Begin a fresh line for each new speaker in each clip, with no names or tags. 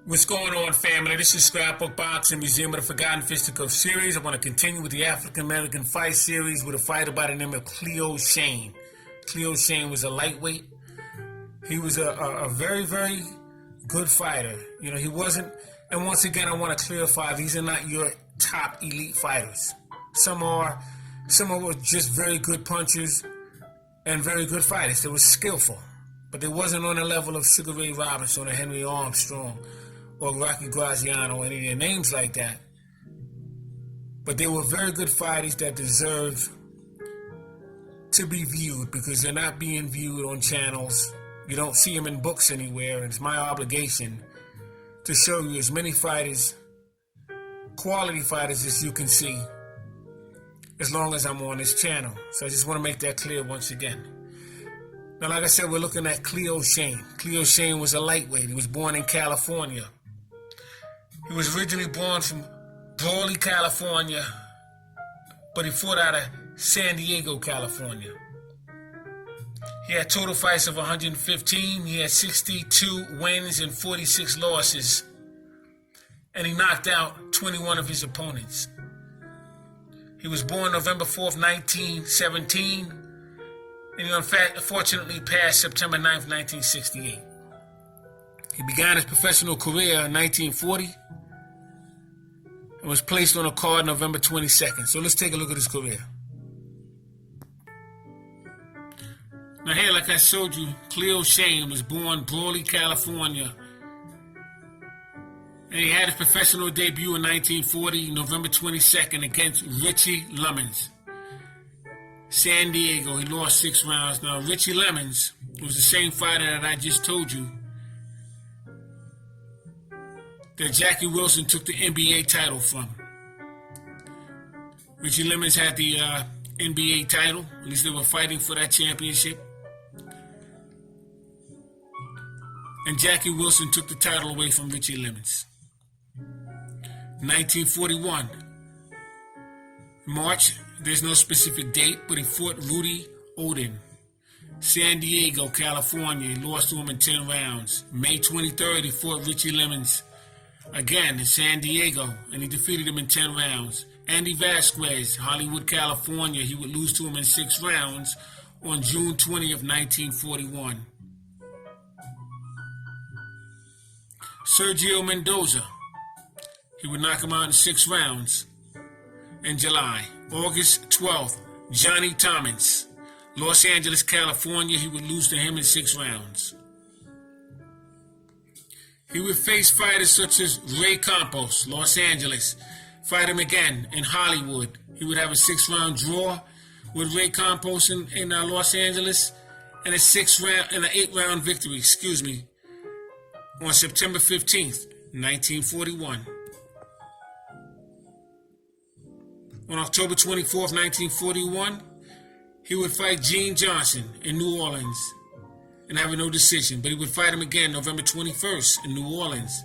What's going on, family? This is Scrapbook Boxing Museum of the Forgotten Fisticuffs series. I want to continue with the African American fight series with a fighter by the name of Cleo Shane. Cleo Shane was a lightweight. He was a very, very good fighter. You know, he wasn't, and once again, I want to clarify, these are not your top elite fighters. Some were just very good punchers and very good fighters. They were skillful, but they wasn't on the level of Sugar Ray Robinson or Henry Armstrong or Rocky Graziano or any of their names like that. But they were very good fighters that deserve to be viewed because they're not being viewed on channels. You don't see them in books anywhere, and it's my obligation to show you as many fighters, quality fighters, as you can see, as long as I'm on this channel. So I just want to make that clear once again. Now, like I said, we're looking at Cleo Shane. Cleo Shane was a lightweight. He was born in California. He was originally born from Brawley, California, but he fought out of San Diego, California. He had total fights of 115. He had 62 wins and 46 losses, and he knocked out 21 of his opponents. He was born November 4th, 1917, and he unfortunately passed September 9th, 1968. He began his professional career in 1940 and was placed on a card November 22nd. So let's take a look at his career. Now here, like I showed you, Cleo Shane was born Brawley, California. And he had his professional debut in 1940, November 22nd, against Richie Lemons. San Diego, he lost 6 rounds. Now, Richie Lemons was the same fighter that I just told you that Jackie Wilson took the NBA title from. Richie Lemons had the NBA title. At least they were fighting for that championship. And Jackie Wilson took the title away from Richie Lemons. 1941, March, there's no specific date, but he fought Rudy Odin. San Diego, California, he lost to him in 10 rounds. May 23rd, he fought Richie Lemons again in San Diego, and he defeated him in 10 rounds. Andy Vasquez, Hollywood, California, he would lose to him in 6 rounds on June 20th, 1941. Sergio Mendoza, he would knock him out in 6 rounds in July. August 12th, Johnny Thomas, Los Angeles, California, he would lose to him in 6 rounds. He would face fighters such as Ray Campos, Los Angeles, fight him again in Hollywood. He would have a 6-round draw with Ray Campos in Los Angeles, and an 8-round victory, on September 15th, 1941. On October 24th, 1941, he would fight Gene Johnson in New Orleans and have a no decision, but he would fight him again November 21st in New Orleans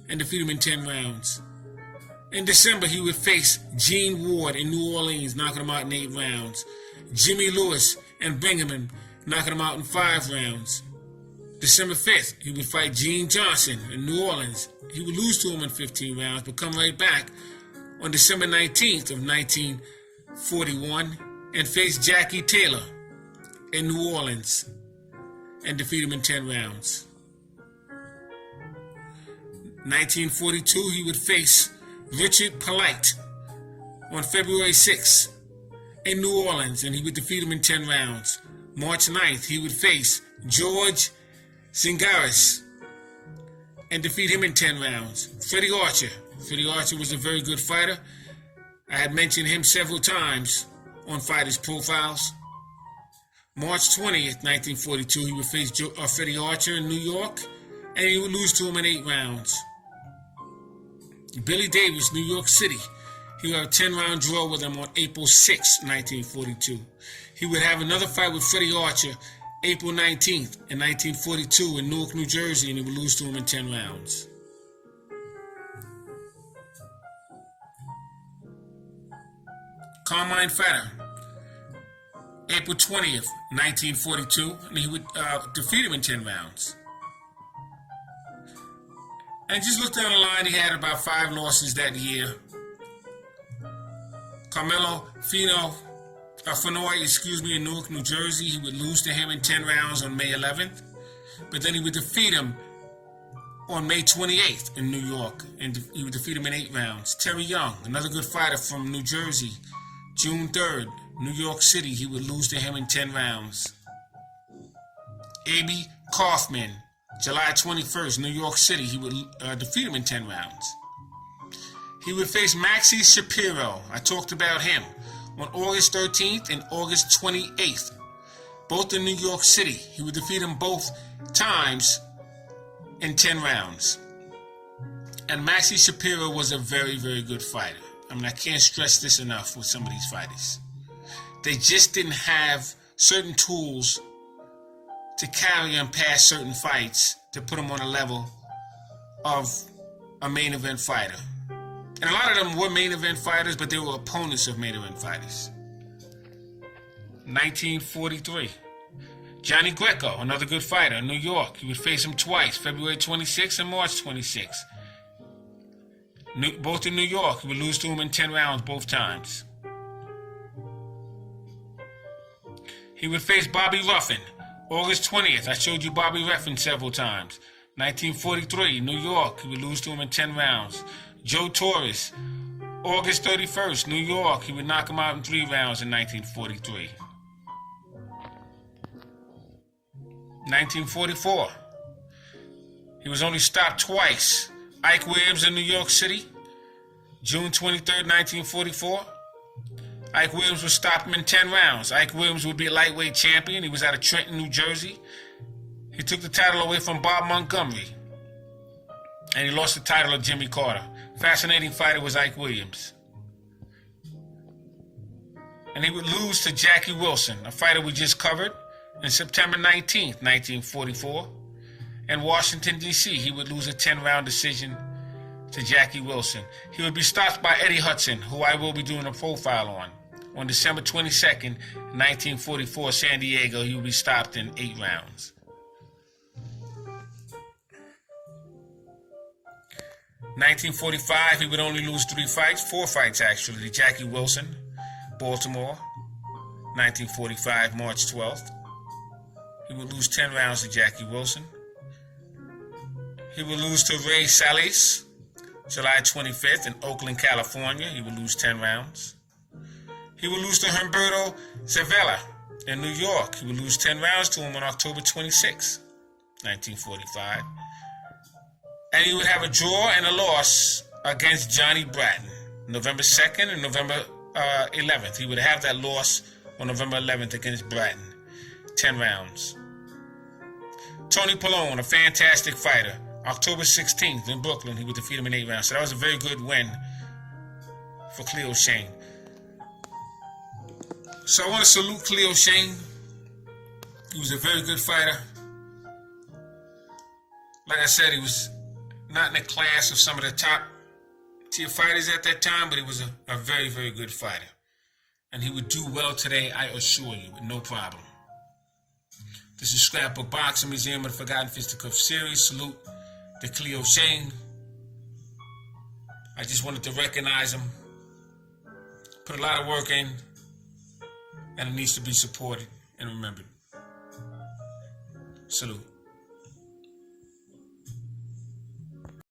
and defeat him in 10 rounds. In December, he would face Gene Ward in New Orleans, knocking him out in 8 rounds. Jimmy Lewis and Bingham, knocking him out in 5 rounds. December 5th, he would fight Gene Johnson in New Orleans. He would lose to him in 15 rounds, but come right back on December 19th of 1941 and face Jackie Taylor in New Orleans and defeat him in 10 rounds. 1942, he would face Richard Polite on February 6th in New Orleans, and he would defeat him in 10 rounds. March 9th, he would face George Zingaris and defeat him in 10 rounds. Freddie Archer. Freddie Archer was a very good fighter. I had mentioned him several times on Fighters Profiles. March 20th, 1942, he would face Freddie Archer in New York, and he would lose to him in 8 rounds. Billy Davis, New York City. He would have a 10-round draw with him on April 6, 1942. He would have another fight with Freddie Archer April 19th in 1942 in Newark, New Jersey, and he would lose to him in 10 rounds. Carmine Fatter, April 20th, 1942, and he would defeat him in 10 rounds. And just look down the line, he had about 5 losses that year. Carmelo Fenoy, in Newark, New Jersey. He would lose to him in 10 rounds on May 11th. But then he would defeat him on May 28th in New York. And he would defeat him in 8 rounds. Terry Young, another good fighter from New Jersey. June 3rd, New York City. He would lose to him in 10 rounds. A.B. Kaufman, July 21st, New York City. He would defeat him in 10 rounds. He would face Maxie Shapiro. I talked about him on August 13th and August 28th, both in New York City. He would defeat him both times in 10 rounds. And Maxie Shapiro was a very, very good fighter. I mean, I can't stress this enough with some of these fighters. They just didn't have certain tools to carry them past certain fights to put them on a level of a main event fighter. And a lot of them were main event fighters, but they were opponents of main event fighters. 1943. Johnny Greco, another good fighter in New York. He would face him twice, February 26th and March 26th. Both in New York. He would lose to him in 10 rounds both times. He would face Bobby Ruffin, August 20th. I showed you Bobby Ruffin several times. 1943, New York. He would lose to him in 10 rounds. Joe Torres, August 31st, New York. He would knock him out in 3 rounds in 1943. 1944. He was only stopped twice. Ike Williams in New York City, June 23rd, 1944. Ike Williams would stop him in 10 rounds. Ike Williams would be a lightweight champion. He was out of Trenton, New Jersey. He took the title away from Bob Montgomery. And he lost the title to Jimmy Carter. Fascinating fighter was Ike Williams. And he would lose to Jackie Wilson, a fighter we just covered, in September 19th, 1944. In Washington, D.C., he would lose a 10-round decision to Jackie Wilson. He would be stopped by Eddie Hudson, who I will be doing a profile on December 22nd, 1944, San Diego. He would be stopped in 8 rounds. 1945, he would only lose 4 fights actually, to Jackie Wilson, Baltimore, 1945, March 12th. He would lose 10 rounds to Jackie Wilson. He would lose to Ray Salis, July 25th in Oakland, California. He would lose 10 rounds. He would lose to Humberto Zavella in New York. He would lose 10 rounds to him on October 26th, 1945. And he would have a draw and a loss against Johnny Bratton, November 2nd and November 11th. He would have that loss on November 11th against Bratton, 10 rounds. Tony Pallone, a fantastic fighter, October 16th in Brooklyn. He would defeat him in 8 rounds. So that was a very good win for Cleo Shane. So I want to salute Cleo Shane. He was a very good fighter. Like I said, he was not in the class of some of the top tier fighters at that time, but he was a very, very good fighter. And he would do well today, I assure you, with no problem. This is Scrapbook Boxing Museum of the Forgotten Fisticuffs series. Salute to Cleo Shane. I just wanted to recognize him. Put a lot of work in, and it needs to be supported and remembered. Salute.